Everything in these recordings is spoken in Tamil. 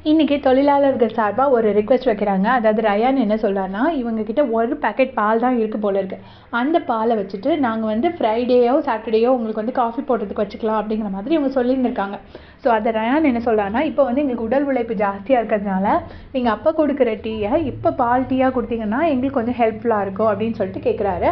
இன்றைக்கி தொழிலாளர்கள் சார்பாக ஒரு ரிக்வெஸ்ட் வைக்கிறாங்க. அதாவது ரயான் என்ன சொல்கிறாருன்னா, இவங்கக்கிட்ட ஒரு பேக்கெட் பால் தான் இருக்குது போல இருக்குது. அந்த பாலை வச்சுட்டு நாங்கள் வந்து ஃப்ரைடேயோ சாட்டர்டேயோ உங்களுக்கு வந்து காஃபி போடுறதுக்கு வச்சுக்கலாம் அப்படிங்கிற மாதிரி இவங்க சொல்லியிருந்திருக்காங்க. ஸோ அதை ரயான் என்ன சொல்கிறாருன்னா, இப்போ வந்து எங்களுக்கு உடல் உழைப்பு ஜாஸ்தியாக இருக்கிறதுனால நீங்கள் அப்போ கொடுக்குற டீயை இப்போ பால் டீயாக கொடுத்தீங்கன்னா எங்களுக்கு கொஞ்சம் ஹெல்ப்ஃபுல்லாக இருக்கும் அப்படின்னு சொல்லிட்டு கேட்குறாரு.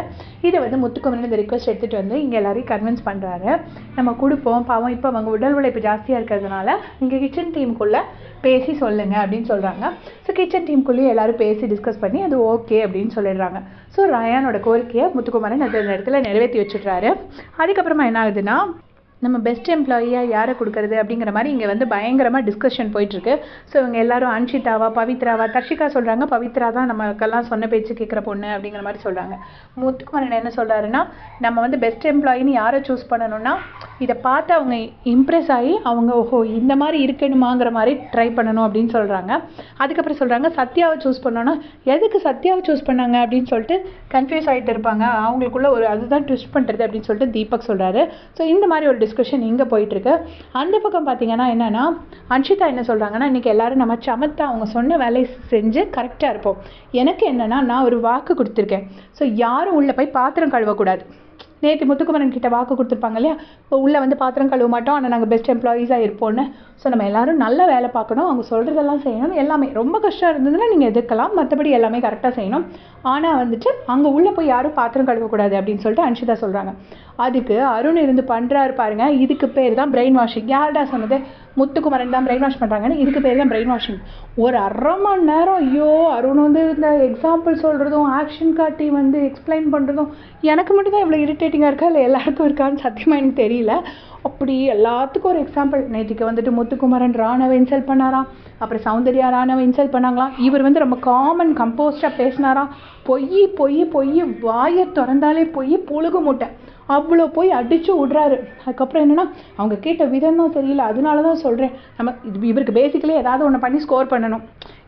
இதை வந்து முத்துக்குமரன் இந்த ரிக்வெஸ்ட் எடுத்துகிட்டு வந்து இங்கே எல்லாரையும் கன்வின்ஸ் பண்ணுறாரு. நம்ம கொடுப்போம், பாவம் இப்போ அவங்க உடல் உழைப்பு ஜாஸ்தியாக இருக்கிறதுனால நீங்கள் கிச்சன் டீமுக்குள்ளே பேசி சொல்லுங்கள் அப்படின்னு சொல்கிறாங்க. ஸோ கிச்சன் டீமுக்குள்ளேயே எல்லோரும் பேசி டிஸ்கஸ் பண்ணி அது ஓகே அப்படின்னு சொல்லிடுறாங்க. ஸோ ரயானோட கோரிக்கையை முத்துக்குமரன் அந்த இடத்துல நிறைவேற்றி வச்சுட்றாரு. அதுக்கப்புறமா என்ன ஆகுதுன்னா, நம்ம பெஸ்ட் எம்ப்ளாயியாக யாரை கொடுக்குறது அப்படிங்கிற மாதிரி இங்கே வந்து பயங்கரமாக டிஸ்கஷன் போயிட்டுருக்கு. ஸோ இவங்க எல்லாரும் அன்ஷிதாவா, பவித்ராவா, தர்ஷிகா சொல்கிறாங்க பவித்ரா தான் நமக்கெல்லாம் சொன்ன பேச்சு கேட்குற பொண்ணு அப்படிங்கிற மாதிரி சொல்கிறாங்க. முத்துக்குமரன் என்ன சொல்கிறாருன்னா, நம்ம வந்து பெஸ்ட் எம்ப்ளாயின்னு யாரை சூஸ் பண்ணணும்னா இதை பார்த்து அவங்க இம்ப்ரெஸ் ஆகி அவங்க ஓஹோ இந்த மாதிரி இருக்கணுமாங்கிற மாதிரி ட்ரை பண்ணணும் அப்படின்னு சொல்கிறாங்க. அதுக்கப்புறம் சொல்கிறாங்க சத்யாவை சூஸ் பண்ணோன்னா எதுக்கு சத்யாவை சூஸ் பண்ணாங்க அப்படின்னு சொல்லிட்டு கன்ஃபியூஸ் ஆகிட்டு இருப்பாங்க. அவங்களுக்குள்ள ஒரு அதுதான் ட்விஸ்ட் பண்ணுறது அப்படின்னு சொல்லிட்டு தீபக் சொல்கிறாரு. ஸோ இந்த மாதிரி ஒரு டிஸ்கஷன் இங்கே போயிட்டுருக்கு. அந்த பக்கம் பார்த்தீங்கன்னா என்னென்னா, அன்ஷிதா என்ன சொல்கிறாங்கன்னா, இன்றைக்கி எல்லோரும் நம்ம சமத்தா அவங்க சொன்ன வேலையை செஞ்சு கரெக்டாக இருப்போம். எனக்கு என்னென்னா, நான் ஒரு வாக்கு கொடுத்துருக்கேன். ஸோ யாரும் உள்ளே போய் பாத்திரம் கழுவக்கூடாது. நேற்று முத்துக்குமரன் கிட்ட வாக்கு கொடுத்துருப்பாங்க இல்லையா, இப்போ உள்ளே வந்து பாத்திரம் கழுவ மாட்டோம், ஆனால் நாங்கள் பெஸ்ட் எம்ப்ளாயீஸாக இருப்போம்னு. ஸோ நம்ம எல்லோரும் நல்ல வேலை பார்க்கணும், அவங்க சொல்கிறதெல்லாம் செய்யணும். எல்லாமே ரொம்ப கஷ்டம் இருந்ததுன்னா நீங்கள் எதிர்க்கலாம், மற்றபடி எல்லாமே கரெக்டாக செய்யணும். ஆனால் வந்துட்டு அங்கே உள்ளே போய் யாரும் பாத்திரம் கழுவக்கூடாது அப்படின்னு சொல்லிட்டு அன்ஷிதா சொல்கிறாங்க. அதுக்கு அருண் இருந்து பண்ணுறாரு பாருங்க, இதுக்கு பேர் தான் பிரெயின் வாஷிங். யார்டா சொன்னது? முத்துக்குமரன் தான் பிரெயின் வாஷ் பண்ணுறாங்கன்னு. இதுக்கு பேர் தான் பிரெயின் வாஷிங். ஒரு அரை மணி நேரம் ஐயோ அருண் வந்து இந்த எக்ஸாம்பிள் சொல்கிறதும் ஆக்ஷன் காட்டி வந்து எக்ஸ்பிளைன் பண்ணுறதும் எனக்கு மட்டும் தான் இவ்வளோ இரிட்டேட்டிங்காக இருக்கா இல்லை எல்லாருக்கும் இருக்கான்னு சத்தியமாக எனக்கு தெரியல. அப்படி எல்லாத்துக்கும் ஒரு எக்ஸாம்பிள். நேற்றுக்கு வந்துட்டு முத்துக்குமரன் ராணவை இன்சல்ட் பண்ணாராம், அப்புறம் சௌந்தர்யா ராணவை இன்சல்ட் பண்ணாங்களாம். இவர் வந்து ரொம்ப காமன் கம்போஸ்டாக பேசினாராம். பொய் பொய் பொய், வாயை திறந்தாலே பொய், புழுகு மூட்டை அவ்வளோ போய் அடித்து விட்றாரு. அதுக்கப்புறம் என்னென்னா அவங்க கேட்ட விதம் தான் தெரியல. அதனால தான் சொல்கிறேன், நம்ம இவருக்கு பேசிக்கலி ஏதாவது ஒன்று பண்ணி ஸ்கோர் பண்ணணும்,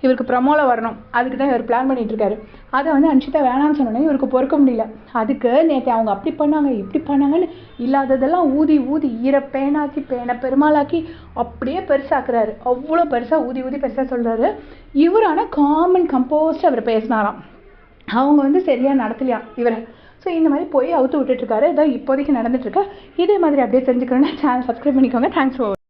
இவருக்கு ப்ரமோவில் வரணும், அதுக்கு தான் இவர் பிளான் பண்ணிகிட்ருக்காரு. அதை வந்து அன்ஷிதா வேணான்னு சொன்னோன்னே இவருக்கு பொறுக்க முடியல. அதுக்கு நேற்று அவங்க அப்படி பண்ணாங்க இப்படி பண்ணாங்கன்னு இல்லாததெல்லாம் ஊதி ஊதி பேனாக்கி பேனை பெருமாளாக்கி அப்படியே பெருசாக்குறாரு. அவ்வளோ பெருசாக ஊதி ஊதி பெருசாக சொல்கிறாரு. இவரான காமன் கம்போஸ்ட் அவர் பேசினாராம். அவங்க வந்து சரியாக நடத்தலையாம் இவரை. ஸோ இந்த மாதிரி போய் அவுத்து விட்டுட்ருக்காரு. இதான் இப்போதைக்கு நடந்துட்டுருக்கு. இதே மாதிரி அப்படியே தெரிஞ்சுக்கணுன்னா சேனல் சப்ஸ்கிரைப் பண்ணிக்கோங்க. Thanks for